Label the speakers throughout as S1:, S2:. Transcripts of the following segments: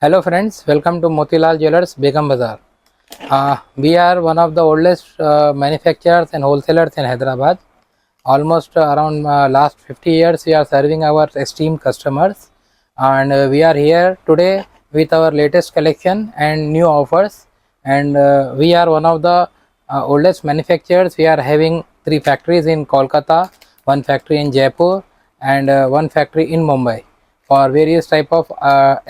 S1: Hello friends, welcome to Motilal Jewellers, Begum Bazaar. We are one of the oldest manufacturers and wholesalers in Hyderabad. Almost around last 50 years we are serving our esteemed customers, and we are here today with our latest collection and new offers. And we are one of the oldest manufacturers. We are having 3 factories in Kolkata, 1 factory in Jaipur, and 1 factory in Mumbai for various type of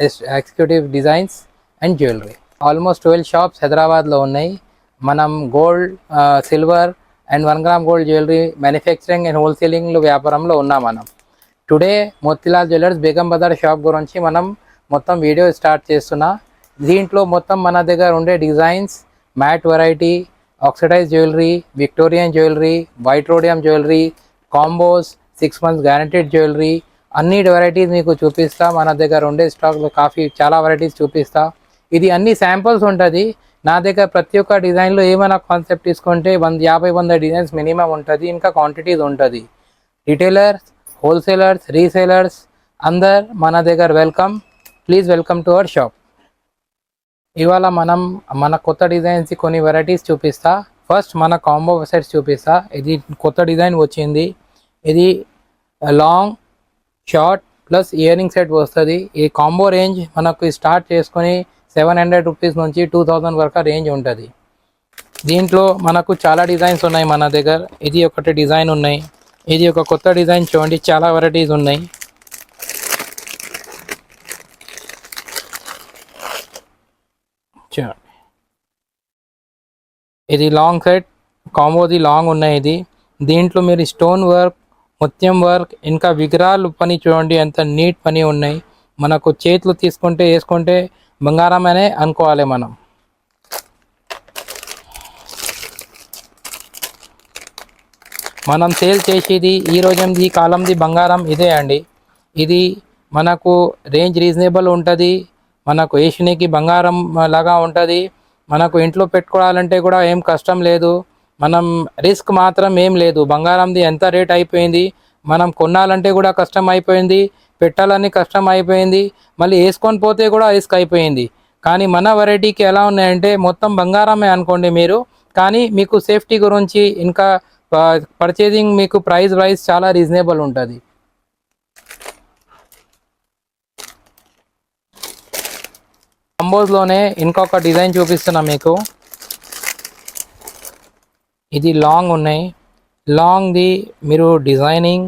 S1: executive designs and jewelry. Almost 12 shops Hyderabad lo unnai. Manam gold, silver and 1 gram gold jewelry manufacturing and wholesaling lo వ్యాపారంలో ఉన్నాం మనం. Today Motilal jewellers Begum Bazaar shop గురించి మనం మొత్తం video start చేస్తున్నా. దీంట్లో మొత్తం మన దగ్గర ఉండే designs, matt variety, oxidised jewellery, Victorian jewellery, white rhodium jewellery, combos, 6 months guaranteed jewellery, అన్ని వెరైటీస్ మీకు చూపిస్తా. మన దగ్గర ఉండే స్టాక్లో చాలా వెరైటీస్ చూపిస్తా. ఇది అన్ని శాంపుల్స్ ఉంటుంది. నా దగ్గర ప్రతి ఒక్క డిజైన్లో ఏమైనా కాన్సెప్ట్ తీసుకుంటే 50-100 డిజైన్స్ మినిమం ఉంటుంది. ఇంకా క్వాంటిటీస్ ఉంటుంది. రిటైలర్స్, హోల్సేలర్స్, రీసేలర్స్ అందరు మన దగ్గర welcome. Please welcome to hour shop. ఇవాళ మన కొత్త డిజైన్స్ కొన్ని వెరైటీస్ చూపిస్తా. ఫస్ట్ మన కాంబో సెట్స్ చూపిస్తా. ఇది కొత్త డిజైన్ వచ్చింది. ఇది long short plus ear ring set వస్తుంది. ఈ కాంబో రేంజ్ మనకు స్టార్ట్ చేసుకొని 700 రూపీస్ నుంచి 2000 వరకు రేంజ్ ఉంటుంది. దీంట్లో మనకు చాలా డిజైన్స్ ఉన్నాయి మన దగ్గర. ఇది ఒకటి డిజైన్ ఉన్నాయి. ఇది ఒక కొత్త డిజైన్ చూడండి. చాలా వెరైటీస్ ఉన్నాయి. చూడండి, ఇది లాంగ్ సెట్ కాంబోది లాంగ్ ఉన్నాయి. ఇది దీంట్లో మీరు స్టోన్ వర్క్, ముత్యం వర్క్, ఇంకా విగ్రహాలు పని చూడండి ఎంత నీట్ పని ఉన్నాయి. మనకు చేతులు తీసుకుంటే వేసుకుంటే బంగారం అనే అనుకోవాలి మనం. సేల్ చేసేది ఈ రోజుది కాలంది బంగారం ఇదే అండి. ఇది మనకు రేంజ్ రీజనబుల్ ఉంటుంది. మనకు వేసినకి బంగారం లాగా ఉంటుంది. మనకు ఇంట్లో పెట్టుకోవాలంటే కూడా ఏం కష్టం లేదు. మనం రిస్క్ మాత్రం ఏం లేదు. బంగారంది ఎంత రేట్ అయిపోయింది, మనం కొనాలంటే కూడా కష్టం అయిపోయింది, పెట్టాలని కష్టం అయిపోయింది, మళ్ళీ వేసుకొని పోతే కూడా రిస్క్ అయిపోయింది. కానీ మన వెరైటీకి ఎలా ఉన్నాయంటే మొత్తం బంగారమే అనుకోండి మీరు, కానీ మీకు సేఫ్టీ గురించి ఇంకా పర్చేజింగ్ మీకు ప్రైస్ చాలా రీజనబుల్ ఉంటుంది. కాంబోస్లోనే ఇంకొక డిజైన్ చూపిస్తున్నా మీకు. ఇది లాంగ్ ఉన్నాయి. లాంగ్ది మీరు designing,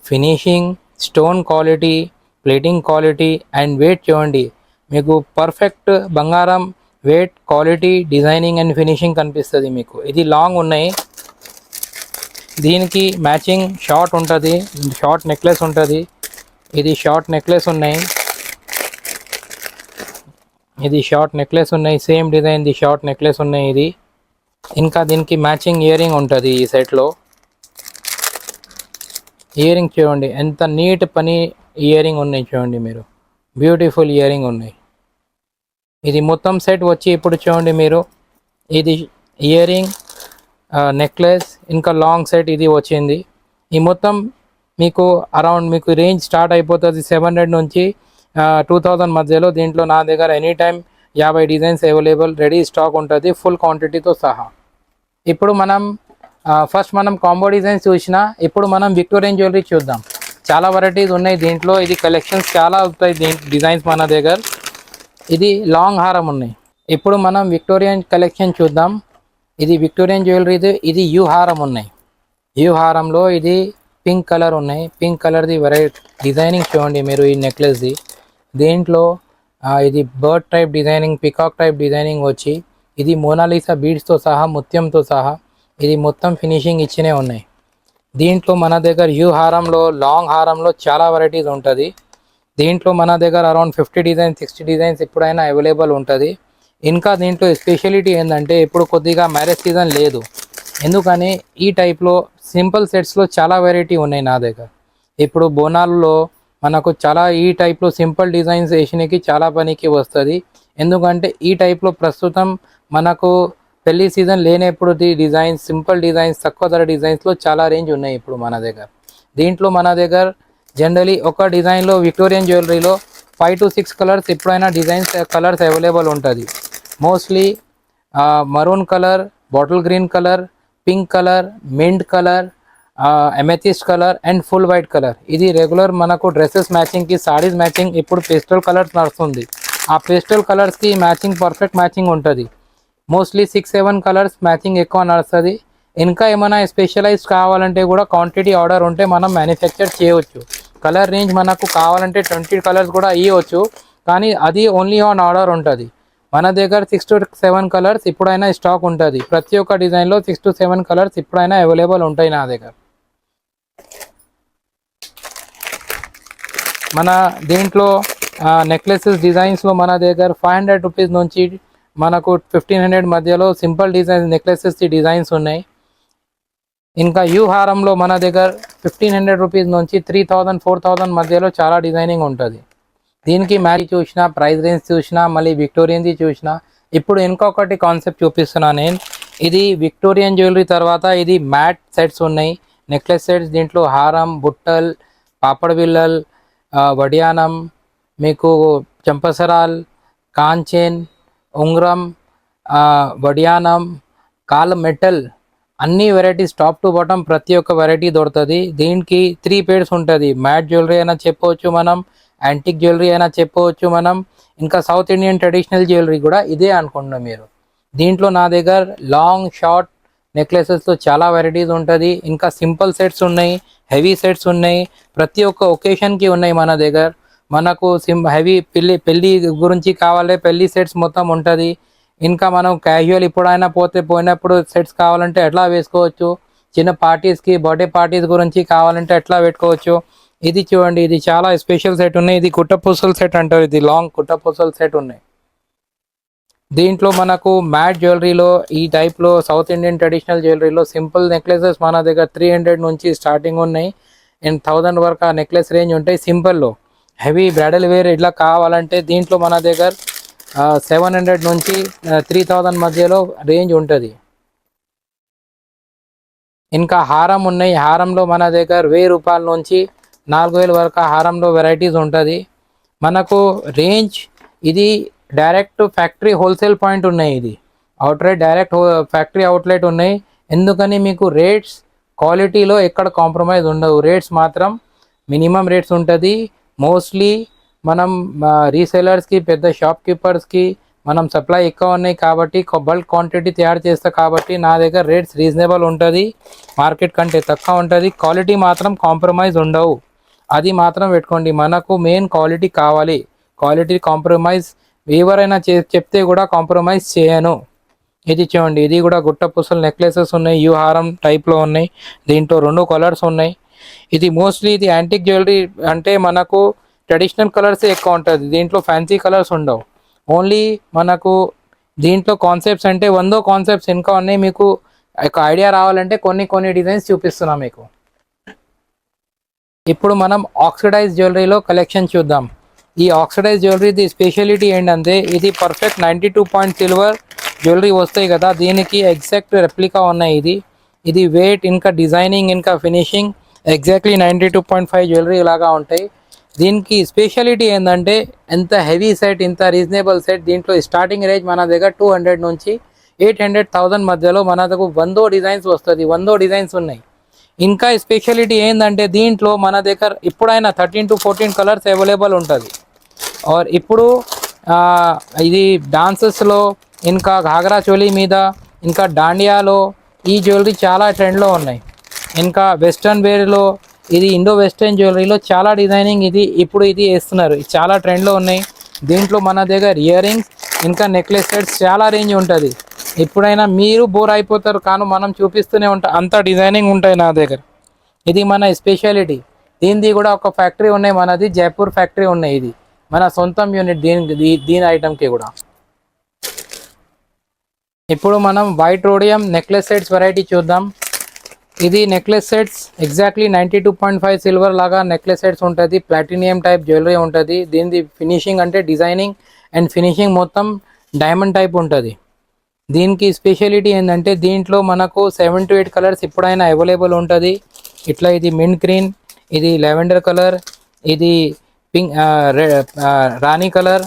S1: finishing, stone quality, plating quality and weight చూడండి. మీకు పర్ఫెక్ట్ బంగారం weight, quality, designing and finishing కనిపిస్తుంది మీకు. ఇది లాంగ్ ఉన్నాయి. దీనికి మ్యాచింగ్ షార్ట్ ఉంటుంది, షార్ట్ నెక్లెస్ ఉంటుంది. ఇది షార్ట్ నెక్లెస్ ఉన్నాయి. ఇది షార్ట్ నెక్లెస్ ఉన్నాయి. సేమ్ డిజైన్ది షార్ట్ నెక్లెస్ ఉన్నాయి. ఇది ఇంకా దీనికి మ్యాచింగ్ ఇయర్ రింగ్ ఉంటుంది. ఈ సెట్లో ఇయర్ రింగ్ చూడండి ఎంత నీట్ పని ఇయర్ రింగ్ ఉన్నాయి చూడండి మీరు. బ్యూటిఫుల్ ఇయర్ రింగ్ ఉన్నాయి. ఇది మొత్తం సెట్ వచ్చి ఇప్పుడు చూడండి మీరు. ఇది ఇయర్ రింగ్, నెక్లెస్ ఇంకా లాంగ్ సెట్ ఇది వచ్చింది. ఈ మొత్తం మీకు అరౌండ్ మీకు రేంజ్ స్టార్ట్ అయిపోతుంది 700 నుంచి 2000 మధ్యలో. దీంట్లో నా దగ్గర any time 50 designs available ready stock ఉంటుంది ఫుల్ క్వాంటిటీతో సహా. ఇప్పుడు ఫస్ట్ మనం కాంబో డిజైన్స్ చూసినా, ఇప్పుడు మనం విక్టోరియన్ జ్యువెలరీ చూద్దాం. చాలా వెరైటీస్ ఉన్నాయి దీంట్లో. ఇది కలెక్షన్స్ చాలా ఉంటాయి డిజైన్స్ మన దగ్గర. ఇది లాంగ్ హారం ఉన్నాయి. ఇప్పుడు మనం విక్టోరియన్ కలెక్షన్ చూద్దాం. ఇది విక్టోరియన్ జ్యువెలరీది. ఇది యూ హారం ఉన్నాయి. యూ హారంలో ఇది పింక్ కలర్ ఉన్నాయి. పింక్ కలర్ది డిజైనింగ్ చూడండి మీరు. ఈ నెక్లెస్ది దీంట్లో ఇది bird type designing, peacock type designing వచ్చి ఇది మోనాలిసా బీడ్స్తో సహా, ముత్యంతో సహా ఇది మొత్తం ఫినిషింగ్ ఇచ్చినే ఉన్నాయి. దీంట్లో మన దగ్గర యూ హారంలో, లాంగ్ హారంలో చాలా వెరైటీస్ ఉంటుంది. దీంట్లో మన దగ్గర అరౌండ్ 50 డిజైన్స్, 60 డిజైన్స్ ఎప్పుడైనా అవైలబుల్ ఉంటుంది. ఇంకా దీంట్లో స్పెషాలిటీ ఏంటంటే ఇప్పుడు కొద్దిగా మ్యారేజ్ సీజన్ లేదు, ఎందుకని ఈ టైప్లో సింపుల్ సెట్స్లో చాలా వెరైటీ ఉన్నాయి నా దగ్గర. ఇప్పుడు బోనాల్లో మనకు చాలా ఈ టైప్లో సింపుల్ డిజైన్స్ వేసినకి చాలా పనికి వస్తుంది. ఎందుకంటే ఈ టైప్లో ప్రస్తుతం మనకు పెళ్లి సీజన్ లేనప్పుడు డిజైన్స్, సింపుల్ డిజైన్స్, తక్కువ ధర డిజైన్స్లో చాలా రేంజ్ ఉన్నాయి ఇప్పుడు మన దగ్గర. దీంట్లో మన దగ్గర జనరలీ ఒక డిజైన్లో విక్టోరియన్ జ్యువెలరీలో 5 to 6 కలర్స్ ఎప్పుడైనా డిజైన్స్ కలర్స్ అవైలబుల్ ఉంటుంది. Mostly maroon colour, bottle green colour, pink colour, mint colour, amethyst colour and full white colour. ఇది రెగ్యులర్ మనకు డ్రెస్సెస్ మ్యాచింగ్కి, సారీస్ మ్యాచింగ్ ఇప్పుడు పేస్టల్ కలర్స్ నడుస్తుంది. ఆ పేస్టల్ కలర్స్కి మ్యాచింగ్ పర్ఫెక్ట్ మ్యాచింగ్ ఉంటుంది. Mostly 6-7 colours matching ఎక్కువ నడుస్తుంది. ఇంకా ఏమైనా స్పెషలైజ్ కావాలంటే కూడా క్వాంటిటీ ఆర్డర్ ఉంటే మనం మ్యానుఫ్యాక్చర్ చేయవచ్చు. కలర్ రేంజ్ మనకు కావాలంటే 20 కలర్స్ కూడా ఇవ్వచ్చు, కానీ అది ఓన్లీ ఆన్ ఆర్డర్ ఉంటుంది. మన దగ్గర 6 to 7 కలర్స్ ఇప్పుడైనా స్టాక్ ఉంటుంది. ప్రతి ఒక్క డిజైన్లో 6 to 7 కలర్స్ ఇప్పుడైనా అవైలబుల్ ఉంటాయి నా దగ్గర. మన దీంట్లో నెక్లెసెస్ డిజైన్స్లో మన దగ్గర 500 రూపీస్ నుంచి మనకు 1500 మధ్యలో సింపుల్ డిజైన్స్ నెక్లెసెస్ డిజైన్స్ ఉన్నాయి. ఇంకా యూ హారంలో మన దగ్గర 1500 రూపీస్ నుంచి 3000-4000 మధ్యలో చాలా డిజైనింగ్ ఉంటుంది. దీనికి మ్యాచ్ చూసినా, ప్రైస్ రేంజ్ చూసినా, మళ్ళీ విక్టోరియన్ది చూసినా. ఇప్పుడు ఇంకొకటి కాన్సెప్ట్ చూపిస్తున్నా నేను. ఇది విక్టోరియన్ జ్యువెలరీ తర్వాత ఇది మ్యాట్ సెట్స్ ఉన్నాయి, నెక్లెస్ సెట్స్. దీంట్లో హారం, బుట్టల్, పాపడ్ బిల్లల్, వడియానం, మీకు చంపసరాల్, కాంచెన్, ఉంగరం, వడియానం, కాల్ మెటల్, అన్ని వెరైటీస్ టాప్ టు బాటమ్ ప్రతి ఒక్క వెరైటీ దొరుకుతుంది. దీనికి 3 పేర్స్ ఉంటుంది. మ్యాట్ జ్యువెలరీ అయినా చెప్పవచ్చు మనం, యాంటిక్ జ్యువెలరీ అయినా చెప్పవచ్చు మనం, ఇంకా సౌత్ ఇండియన్ ట్రెడిషనల్ జ్యువెలరీ కూడా ఇదే అనుకుంటున్నాం మీరు. దీంట్లో నా దగ్గర లాంగ్ షార్ట్ నెక్లెసెస్లో చాలా వెరైటీస్ ఉంటుంది. ఇంకా సింపుల్ సెట్స్ ఉన్నాయి, హెవీ సెట్స్ ఉన్నాయి, ప్రతి ఒక్క ఒకేషన్కి ఉన్నాయి మన దగ్గర. మనకు హెవీ పెళ్ళి గురించి కావాలి, పెళ్ళి సెట్స్ మొత్తం ఉంటుంది. ఇంకా మనం క్యాజువల్ ఇప్పుడైనా పోయినప్పుడు సెట్స్ కావాలంటే ఎట్లా వేసుకోవచ్చు, చిన్న పార్టీస్కి, బర్త్డే పార్టీస్ గురించి కావాలంటే ఎట్లా పెట్టుకోవచ్చు. ఇది చూడండి, ఇది చాలా స్పెషల్ సెట్ ఉన్నాయి. ఇది కుట్టపూసల సెట్ అంటారు. ఇది లాంగ్ కుట్టపూసల సెట్ ఉన్నాయి. దీంట్లో మనకు మ్యాట్ జ్యువెలరీలో ఈ టైప్లో సౌత్ ఇండియన్ ట్రెడిషనల్ జ్యువెలరీలో సింపుల్ నెక్లెసెస్ మన దగ్గర 300 నుంచి స్టార్టింగ్ ఉన్నాయి అండ్ 1000 వరకు ఆ నెక్లెస్ రేంజ్ ఉంటాయి. సింపుల్లో హెవీ బ్రైడల్ వేర్ ఇట్లా కావాలంటే దీంట్లో మన దగ్గర 700 నుంచి 3000 మధ్యలో రేంజ్ ఉంటుంది. ఇంకా హారం ఉన్నాయి. హారంలో మన దగ్గర 1000 రూపాయల నుంచి 4000 వరకు హారంలో వెరైటీస్ ఉంటుంది. మనకు రేంజ్ ఇది డైరెక్ట్ ఫ్యాక్టరీ హోల్సేల్ పాయింట్ ఉన్నాయి. ఇది అవుట్లెట్ డైరెక్ట్ ఫ్యాక్టరీ అవుట్లెట్ ఉన్నాయి. ఎందుకని మీకు రేట్స్ క్వాలిటీలో ఎక్కడ కాంప్రమైజ్ ఉండవు. రేట్స్ మాత్రం మినిమం రేట్స్ ఉంటుంది. మోస్ట్లీ మనం రీసెలర్స్కి, పెద్ద షాప్ కీపర్స్కి మనం సప్లై ఎక్కువ ఉన్నాయి కాబట్టి బల్క్ క్వాంటిటీ తయారు చేస్తా కాబట్టి నా దగ్గర రేట్స్ రీజనబుల్ ఉంటుంది, మార్కెట్ కంటే తక్కువ ఉంటుంది. క్వాలిటీ మాత్రం కాంప్రమైజ్ ఉండవు, అది మాత్రం పెట్టుకోండి. మనకు మెయిన్ క్వాలిటీ కావాలి. క్వాలిటీ కాంప్రమైజ్ ఎవరైనా చెప్తే కూడా కాంప్రమైజ్ చేయను. ఇది చూడండి, ఇది కూడా గుట్ట పూసల నెక్లెసెస్ ఉన్నాయి, యూ హారం టైప్లో ఉన్నాయి. దీంట్లో 2 కలర్స్ ఉన్నాయి. ఇది మోస్ట్లీ ఇది యాంటిక్ జ్యువెలరీ అంటే మనకు ట్రెడిషనల్ కలర్స్ ఎక్కువ ఉంటుంది. దీంట్లో ఫ్యాన్సీ కలర్స్ ఉండవు. ఓన్లీ మనకు దీంట్లో కాన్సెప్ట్స్ అంటే 100 కాన్సెప్ట్స్ ఇంకా ఉన్నాయి. మీకు ఒక ఐడియా రావాలంటే కొన్ని డిజైన్స్ చూపిస్తున్నాం మీకు. ఇప్పుడు మనం ఆక్సిడైజ్ జ్యువెలరీలో కలెక్షన్ చూద్దాం. ఈ ఆక్సిడైజ్ జ్యువెలరీ స్పెషాలిటీ ఏంటంటే ఇది పర్ఫెక్ట్ 92 పాయింట్ సిల్వర్ జ్యువెలరీ వస్తాయి కదా, దీనికి ఎగ్జాక్ట్ రెప్లికా ఉన్నాయి. ఇది వెయిట్ ఇంకా డిజైనింగ్ ఇంకా ఫినిషింగ్ ఎగ్జాక్ట్లీ 92.5 జ్యువెలరీ లాగా ఉంటాయి. దీనికి స్పెషాలిటీ ఏంటంటే ఎంత హెవీ సెట్, ఇంత రీజనబుల్ సెట్. దీంట్లో స్టార్టింగ్ రేంజ్ మన దగ్గర 200 నుంచి 800,000 మధ్యలో మన దగ్గర 100 డిజైన్స్ వస్తుంది. 100 డిజైన్స్ ఉన్నాయి. ఇంకా స్పెషాలిటీ ఏంటంటే దీంట్లో మన దగ్గర ఇప్పుడైనా 13 to 14 కలర్స్ అవైలబుల్ ఉంటుంది. और ఇప్పుడు ఇది డాన్సెస్లో ఇంకా ఘాగ్రా చోలీ మీద ఇంకా దాండియాలో ఈ జ్యువెలరీ చాలా ట్రెండ్లో ఉన్నాయి. ఇంకా వెస్ట్రన్ వేర్లో ఇది ఇండో వెస్ట్రన్ జ్యువెలరీలో చాలా డిజైనింగ్ ఇప్పుడు వేస్తున్నారు. చాలా ట్రెండ్లో ఉన్నాయి. దీంట్లో మన దగ్గర ఇయర్ రింగ్స్ ఇంకా నెక్లెస్ సెట్స్ చాలా రేంజ్ ఉంటుంది. ఎప్పుడైనా మీరు బోర్ అయిపోతారు కానీ మనం చూపిస్తూనే ఉంటాం, అంత డిజైనింగ్ ఉంటాయి నా దగ్గర. ఇది మన స్పెషాలిటీ. దీనిది కూడా ఒక ఫ్యాక్టరీ ఉన్నాయి, మనది జైపూర్ ఫ్యాక్టరీ ఉన్నాయి. ఇది మన సొంతం యూనిట్ దీని ఐటమ్కి కూడా. ఇప్పుడు మనం white rhodium necklace sets variety చూద్దాం. ఇది నెక్లెస్ సెట్స్ ఎగ్జాక్ట్లీ 92.5 సిల్వర్ లాగా నెక్లెస్ సెట్స్ ఉంటుంది. ప్లాటినియం టైప్ జ్యువెలరీ ఉంటుంది. దీనిది ఫినిషింగ్ అంటే డిజైనింగ్ అండ్ ఫినిషింగ్ మొత్తం డైమండ్ టైప్ ఉంటుంది. దీనికి స్పెషాలిటీ ఏంటంటే దీంట్లో మనకు 7 to 8 కలర్స్ ఎప్పుడైనా అవైలబుల్ ఉంటుంది. ఇట్లా ఇది మింట్ గ్రీన్, ఇది లెవెండర్ కలర్, ఇది పింక్ రాణి కలర్,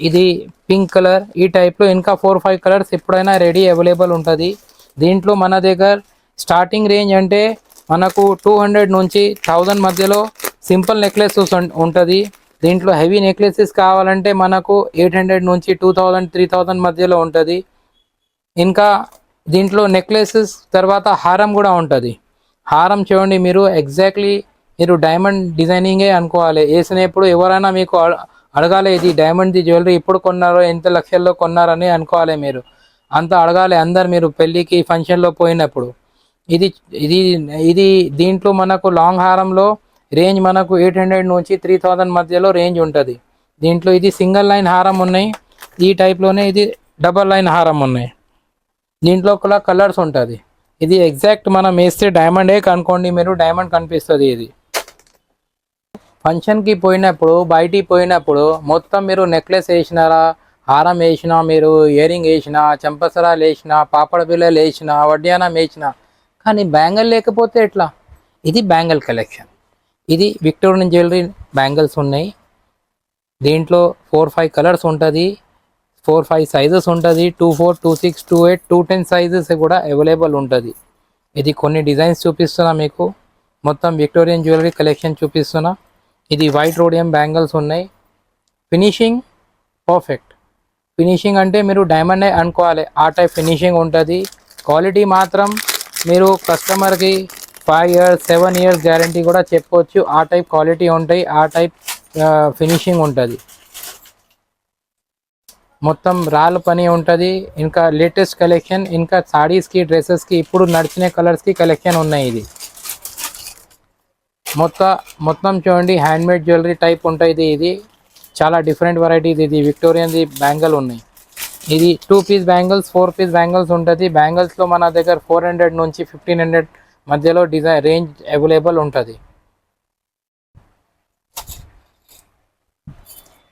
S1: ఇది పింక్ కలర్, ఈ టైప్లో ఇంకా 4-5 కలర్స్ ఎప్పుడైనా రెడీ అవైలబుల్ ఉంటుంది. దీంట్లో మన దగ్గర స్టార్టింగ్ రేంజ్ అంటే మనకు 200 నుంచి 1000 మధ్యలో సింపుల్ నెక్లెస్ ఉంటుంది. దీంట్లో హెవీ నెక్లెసెస్ కావాలంటే మనకు 800 నుంచి 2000 3000 మధ్యలో ఉంటుంది. ఇంకా దీంట్లో నెక్లెసెస్ తర్వాత హారం కూడా ఉంటుంది. హారం చూడండి, మీరు ఎగ్జాక్ట్లీ మీరు డైమండ్ డిజైనింగే అనుకోవాలి. వేసినప్పుడు ఎవరైనా మీకు అడగాలి ఇది డైమండ్ది జ్యువెలరీ ఎప్పుడు కొన్నారో, ఎంత లక్షల్లో కొన్నారని అనుకోవాలి. మీరు అంత అడగాలి అందరు మీరు పెళ్ళికి ఫంక్షన్లో పోయినప్పుడు. ఇది ఇది ఇది దీంట్లో మనకు లాంగ్ హారంలో రేంజ్ మనకు 800 నుంచి 3000 మధ్యలో రేంజ్ ఉంటుంది. దీంట్లో ఇది సింగిల్ లైన్ హారం ఉన్నాయి, ఈ టైప్లోనే ఇది డబల్ లైన్ హారం ఉన్నాయి. దీంట్లో కూడా కలర్స్ ఉంటుంది. ఇది ఎగ్జాక్ట్ మనం వేస్తే డైమండే కనుకోండి, మీరు డైమండ్ కనిపిస్తుంది. ఇది ఫంక్షన్కి పోయినప్పుడు బయటికి పోయినప్పుడు మొత్తం మీరు నెక్లెస్ వేసినారా, హారం వేసినా, మీరు ఇయర్ రింగ్ వేసినా, చెంపసరాలు వేసినా, పాపడ బిల్లలు వేసినా, వడ్డానం వేసినా, కానీ బ్యాంగిల్ లేకపోతే ఎట్లా? ఇది బ్యాంగిల్ కలెక్షన్. ఇది విక్టోరియన్ జ్యువెలరీ బ్యాంగిల్స్ ఉన్నాయి. దీంట్లో 4-5 కలర్స్ ఉంటుంది, 4-5 సైజెస్ ఉంటుంది. 24, 26, 28, 210 సైజెస్ కూడా అవైలబుల్ ఉంటుంది. ఇది కొన్ని డిజైన్స్ చూపిస్తున్నా మీకు, మొత్తం విక్టోరియన్ జ్యువెలరీ కలెక్షన్ చూపిస్తున్నా. ఇది వైట్ రోడియం బ్యాంగిల్స్ ఉన్నాయి. Finishing perfect. ఫినిషింగ్ అంటే మీరు డైమండే అనుకోవాలి, ఆ టైప్ ఫినిషింగ్ ఉంటుంది. క్వాలిటీ మాత్రం మీరు కస్టమర్కి 5 years 7 years గ్యారంటీ కూడా చెప్పవచ్చు. ఆ టైప్ క్వాలిటీ ఉంటాయి, ఆ టైప్ ఫినిషింగ్ ఉంటుంది. మొత్తం రాళ్ళ పని ఉంటుంది. ఇంకా లేటెస్ట్ కలెక్షన్, ఇంకా సాడీస్కి డ్రెస్సెస్కి ఇప్పుడు నడిచిన కలర్స్కి కలెక్షన్ ఉన్నాయి. ఇది మొత్తం చూడండి హ్యాండ్మేడ్ జ్యువెలరీ టైప్ ఉంటుంది. ఇది చాలా డిఫరెంట్ వెరైటీస్. ఇది విక్టోరియన్ది బ్యాంగిల్ ఉన్నాయి. ఇది 2 piece బ్యాంగిల్స్, 4 piece బ్యాంగిల్స్ ఉంటుంది. బ్యాంగిల్స్లో మన దగ్గర 400 నుంచి 1500 మధ్యలో డిజైన్ రేంజ్ అవైలబుల్ ఉంటుంది.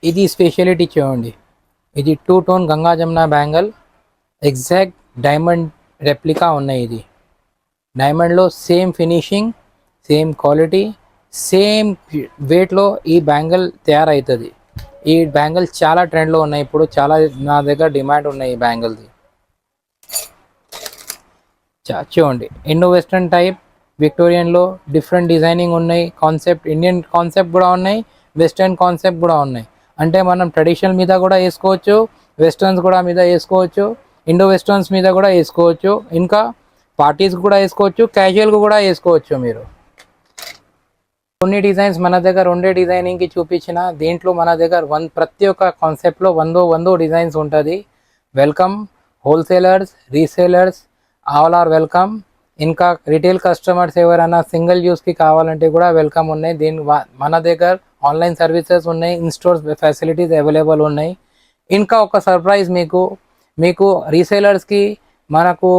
S1: ఇది స్పెషాలిటీ చూడండి, ఇది 2 tone Ganga Jamuna bangle, exact diamond replica ఉన్నాయి. ఇది డైమండ్లో same finishing, same quality, same వెయిట్లో ఈ బ్యాంగిల్ తయారవుతుంది. ఈ బ్యాంగిల్స్ చాలా ట్రెండ్లో ఉన్నాయి ఇప్పుడు, చాలా నా దగ్గర డిమాండ్ ఉన్నాయి ఈ బ్యాంగిల్ది. చూడండి ఇండో వెస్ట్రన్ టైప్ విక్టోరియన్లో డిఫరెంట్ డిజైనింగ్ ఉన్నాయి. కాన్సెప్ట్ ఇండియన్ కాన్సెప్ట్ కూడా ఉన్నాయి, వెస్ట్రన్ కాన్సెప్ట్ కూడా ఉన్నాయి. అంటే మనం ట్రెడిషనల్ మీద కూడా వేసుకోవచ్చు, వెస్ట్రన్స్ కూడా మీద వేసుకోవచ్చు, ఇండో వెస్ట్రన్స్ మీద కూడా వేసుకోవచ్చు, ఇంకా పార్టీస్కి కూడా వేసుకోవచ్చు, క్యాజువల్గా కూడా వేసుకోవచ్చు. మీరు కొన్ని డిజైన్స్ మన దగ్గర ఉండే డిజైనింగ్కి చూపించిన, దీంట్లో మన దగ్గర ప్రతి ఒక్క కాన్సెప్ట్లో 100 డిజైన్స్ ఉంటుంది. Welcome wholesalers, resellers, all are welcome. ఇంకా రిటైల్ కస్టమర్స్ ఎవరైనా సింగిల్ యూస్కి కావాలంటే కూడా వెల్కమ్ ఉన్నాయి. మన దగ్గర ఆన్లైన్ సర్వీసెస్ ఉన్నాయి, ఇన్స్టోర్ ఫెసిలిటీస్ అవైలబుల్ ఉన్నాయి. ఇంకా ఒక సర్ప్రైజ్ మీకు రీసేలర్స్కి మనకు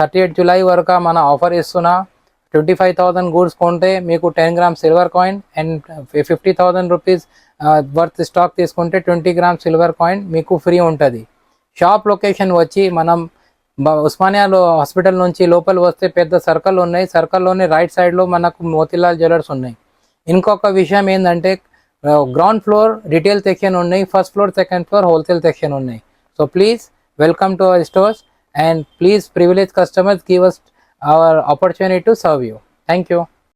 S1: 38 జూలై వరకు మన ఆఫర్ ఇస్తున్నా. 25,000 గూడ్స్ కొంటే మీకు 10 grams silver coin and 50,000 rupees worth stock తీసుకుంటే 20 grams సిల్వర్ కాయిన్ మీకు ఫ్రీ ఉంటుంది. షాప్ లొకేషన్ వచ్చి మనం ఉస్మానియాలో హాస్పిటల్ నుంచి లోపల వస్తే పెద్ద సర్కిల్ ఉన్నాయి, సర్కిల్లోనే రైట్ సైడ్లో మనకు మోతీలాల్ జ్యువెలర్స్ ఉన్నాయి. ఇంకొక విషయం ఏంటంటే గ్రౌండ్ ఫ్లోర్ రిటైల్ సెక్షన్ ఉన్నాయి, first floor second floor wholesale section ఉన్నాయి. So please welcome to our stores and please privileged customers give us our opportunity to serve you. Thank you.